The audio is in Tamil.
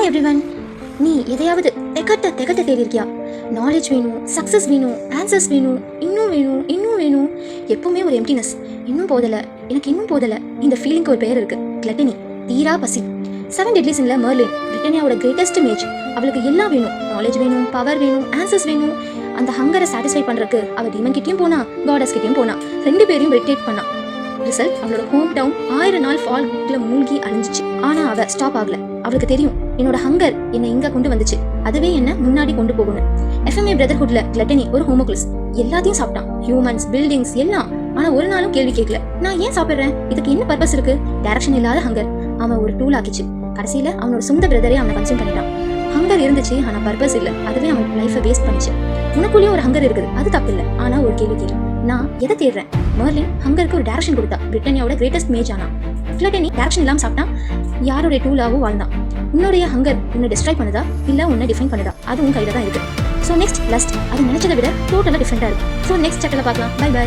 Hi everyone. நீ எதையாவது தெகட்ட தேடி இருக்கியா? நாலேஜ் வேணும், சக்ஸஸ் வேணும், ஆன்சர்ஸ் வேணும், இன்னும் வேணும். எப்பவுமே ஒரு எம்டினஸ். எனக்கு இன்னும் போதலை. இந்த ஃபீலிங்க்கு ஒரு பேர் இருக்கு, கிளட்டனி, தீரா பசி. 7 டெட்லிஸ்ல மெர்லின், பிரிட்டானியாவோட கிரேட்டஸ்ட் மேஜ். அவளுக்கு எல்லாம் வேணும், நாலேஜ் வேணும், பவர் வேணும், ஆன்சர்ஸ் வேணும். அந்த ஹங்கரை சாட்டிஸ்ஃபை பண்றதுக்கு அவள் டீமன் கிட்டயும் போனா, காடஸ் கிட்டயும் போனா, 2 பேரையும் ரிட்டேட் பண்ணா. ரிசல்ட், அவளோட ஹோம் டவுன் 1000 நாள் ஃபால்ல மூழ்கி அழிஞ்சிச்சு. ஆனா அவ ஸ்டாப் ஆகல. அவளுக்கு தெரியும், என்னோட ஹங்கர் என்னை இங்க கொண்டு வந்துச்சு, அதுவே என்ன முன்னாடி கொண்டு போகணும். எஃப்எம்ஏ பிரதர்ஹுட்ல கிளட்டனி ஒரு ஹோமோகுலஸ். எல்லாத்தையும் சாப்பிட்டான், ஹியூமன்ஸ், பில்டிங்ஸ் எல்லாம். ஆனா ஒரு நாளும் கேள்வி கேட்கல, நான் ஏன் சாப்பிடுறேன், இதுக்கு என்ன பர்பஸ் இருக்கு? டைரக்ஷன் இல்லாத ஹங்கர் அவன் ஒரு டூல் ஆக்கிச்சு. கடைசியில அவனோட சொந்த பிரதரே அவனை கன்சியூம் பண்ணிட்டான். ஹங்கர் இருந்துச்சு, ஆனா பர்பஸ் இல்ல. அதுவே அவன் லைஃபை வேஸ்ட் பண்ணிச்சு. உனக்குள்ளேயும் ஒரு ஹங்கர் இருக்குது, அது தப்பு இல்லை. ஆனா ஒரு கேள்வி கேளு, நான் எதை தேடுறேன்? மெர்லின் ஹங்கருக்கு ஒரு டைரக்ஷன் கொடுத்தா, பிரிட்டானியாவோட கிரேட்டஸ்ட் மேஜ் ஆனா. கிளட்டனி டைரக்ஷன் இல்லாம சாப்பிட்டான், யாரோட டூலாவும் வாழ்ந்தான். உன்னுடைய ஹங்கர் உன்னை டிஸ்ட்ராய் பண்ணுதா இல்ல உன்னை டிஃபைன் பண்ணுதா? அது உன் கையில தான் இருக்கு. ஸோ நெக்ஸ்ட் லஸ்ட், அது நினைச்சதை விட டோட்டலா டிஃப்ரெண்டா இருக்கு. ஸோ நெக்ஸ்ட் சாப்டர்ல பார்க்கலாம். பை.